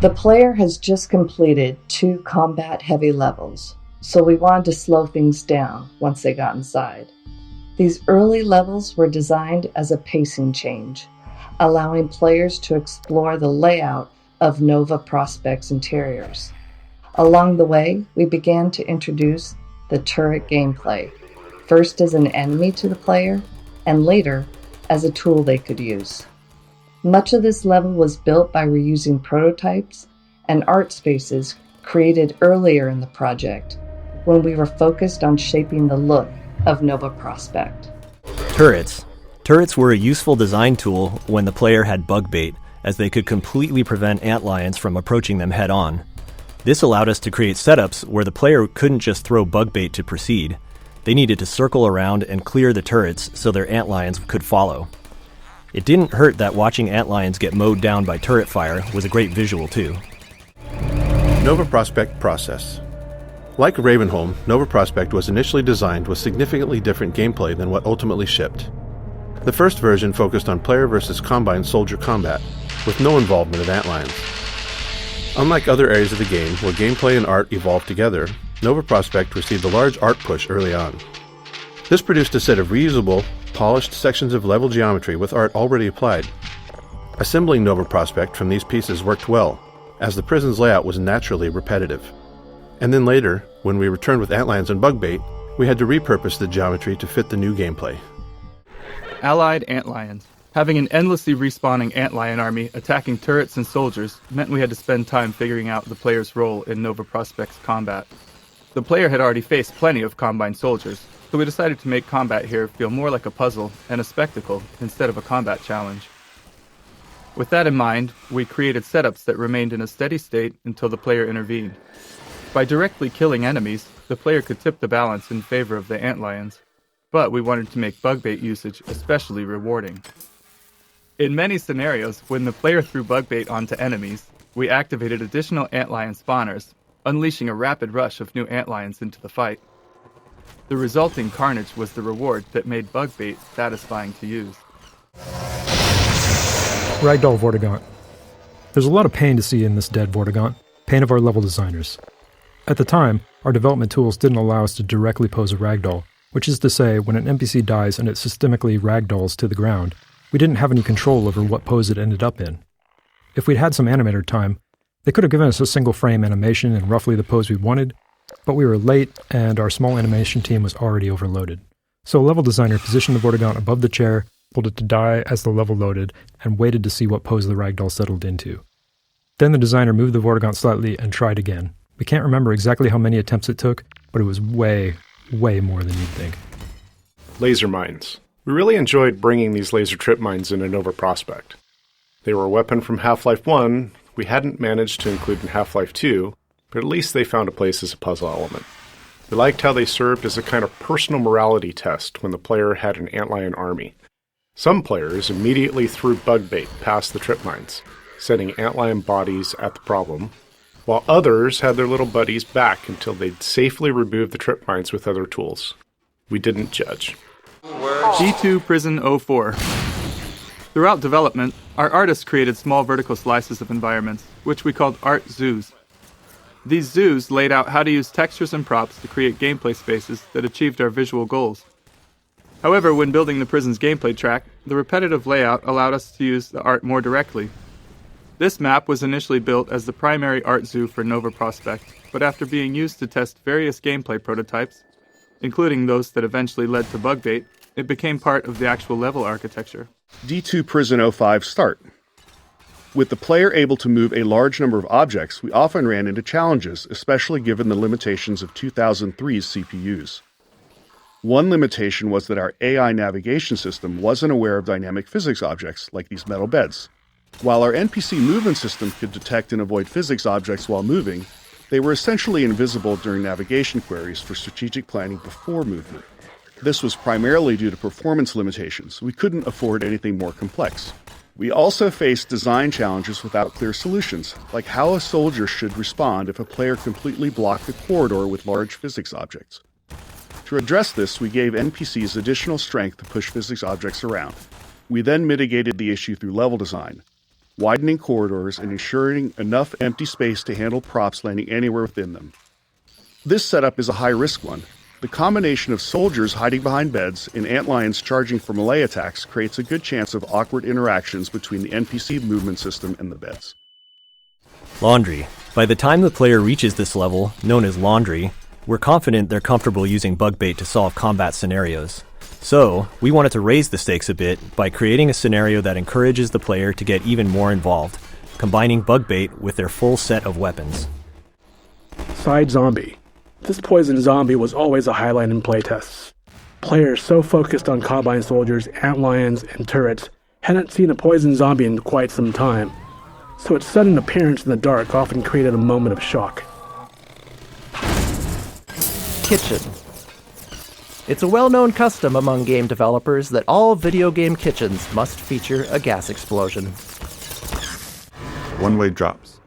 The player has just completed 2 combat-heavy levels, so we wanted to slow things down once they got inside. These early levels were designed as a pacing change, allowing players to explore the layout of Nova Prospekt's interiors. Along the way, we began to introduce the turret gameplay, first as an enemy to the player, and later as a tool they could use. Much of this level was built by reusing prototypes and art spaces created earlier in the project, when we were focused on shaping the look of Nova Prospekt. Turrets. Turrets were a useful design tool when the player had bug bait, as they could completely prevent antlions from approaching them head-on. This allowed us to create setups where the player couldn't just throw bug bait to proceed. They needed to circle around and clear the turrets so their antlions could follow. It didn't hurt that watching antlions get mowed down by turret fire was a great visual too. Nova Prospekt process. Like Ravenholm, Nova Prospekt was initially designed with significantly different gameplay than what ultimately shipped. The first version focused on player versus combine soldier combat, with no involvement of antlions. Unlike other areas of the game where gameplay and art evolved together, Nova Prospekt received a large art push early on. This produced a set of reusable, polished sections of level geometry with art already applied. Assembling Nova Prospekt from these pieces worked well, as the prison's layout was naturally repetitive. And then later, when we returned with antlions and bug bait, we had to repurpose the geometry to fit the new gameplay. Allied antlions. Having an endlessly respawning antlion army attacking turrets and soldiers meant we had to spend time figuring out the player's role in Nova Prospekt's combat. The player had already faced plenty of combine soldiers, so we decided to make combat here feel more like a puzzle and a spectacle instead of a combat challenge. With that in mind, we created setups that remained in a steady state until the player intervened. By directly killing enemies, the player could tip the balance in favor of the antlions, but we wanted to make bug bait usage especially rewarding. In many scenarios, when the player threw bug bait onto enemies, we activated additional antlion spawners, unleashing a rapid rush of new antlions into the fight. The resulting carnage was the reward that made bug bait satisfying to use. Ragdoll Vortigaunt. There's a lot of pain to see in this dead Vortigaunt, pain of our level designers. At the time, our development tools didn't allow us to directly pose a ragdoll, which is to say, when an NPC dies and it systemically ragdolls to the ground, we didn't have any control over what pose it ended up in. If we'd had some animator time, they could have given us a single frame animation in roughly the pose we wanted, but we were late and our small animation team was already overloaded. So a level designer positioned the Vortigaunt above the chair, told it to die as the level loaded, and waited to see what pose the ragdoll settled into. Then the designer moved the Vortigaunt slightly and tried again. We can't remember exactly how many attempts it took, but it was way more than you'd think. Laser mines. We really enjoyed bringing these laser trip mines into Nova Prospekt. They were a weapon from Half-Life 1 we hadn't managed to include in Half-Life 2, but at least they found a place as a puzzle element. We liked how they served as a kind of personal morality test when the player had an antlion army. Some players immediately threw bug bait past the trip mines, sending antlion bodies at the problem, while others had their little buddies back until they'd safely removed the trip mines with other tools. We didn't judge. D2 Prison 04. Throughout development, our artists created small vertical slices of environments, which we called art zoos. These zoos laid out how to use textures and props to create gameplay spaces that achieved our visual goals. However, when building the prison's gameplay track, the repetitive layout allowed us to use the art more directly. This map was initially built as the primary art zoo for Nova Prospekt, but after being used to test various gameplay prototypes, including those that eventually led to bug bait, it became part of the actual level architecture. D2 Prison 05 start. With the player able to move a large number of objects, we often ran into challenges, especially given the limitations of 2003's CPUs. One limitation was that our AI navigation system wasn't aware of dynamic physics objects, like these metal beds. While our NPC movement system could detect and avoid physics objects while moving, they were essentially invisible during navigation queries for strategic planning before movement. This was primarily due to performance limitations. We couldn't afford anything more complex. We also faced design challenges without clear solutions, like how a soldier should respond if a player completely blocked a corridor with large physics objects. To address this, we gave NPCs additional strength to push physics objects around. We then mitigated the issue through level design. widening corridors and ensuring enough empty space to handle props landing anywhere within them. This setup is a high-risk one. The combination of soldiers hiding behind beds and antlions charging for melee attacks creates a good chance of awkward interactions between the NPC movement system and the beds. Laundry. By the time the player reaches this level, known as Laundry, we're confident they're comfortable using bug bait to solve combat scenarios. So, we wanted to raise the stakes a bit by creating a scenario that encourages the player to get even more involved, combining bug bait with their full set of weapons. Side zombie. This poison zombie was always a highlight in playtests. Players so focused on combine soldiers, antlions, and turrets hadn't seen a poison zombie in quite some time, so its sudden appearance in the dark often created a moment of shock. Kitchen. It's a well-known custom among game developers that all video game kitchens must feature a gas explosion. One-way drops.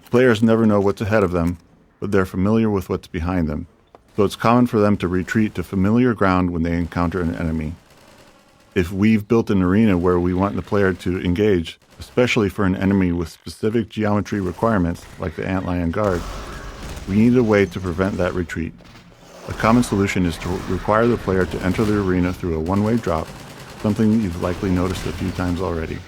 Players never know what's ahead of them, but they're familiar with what's behind them, so it's common for them to retreat to familiar ground when they encounter an enemy. If we've built an arena where we want the player to engage, especially for an enemy with specific geometry requirements, like the Antlion Guard, we need a way to prevent that retreat. A common solution is to require the player to enter the arena through a one-way drop, something you've likely noticed a few times already.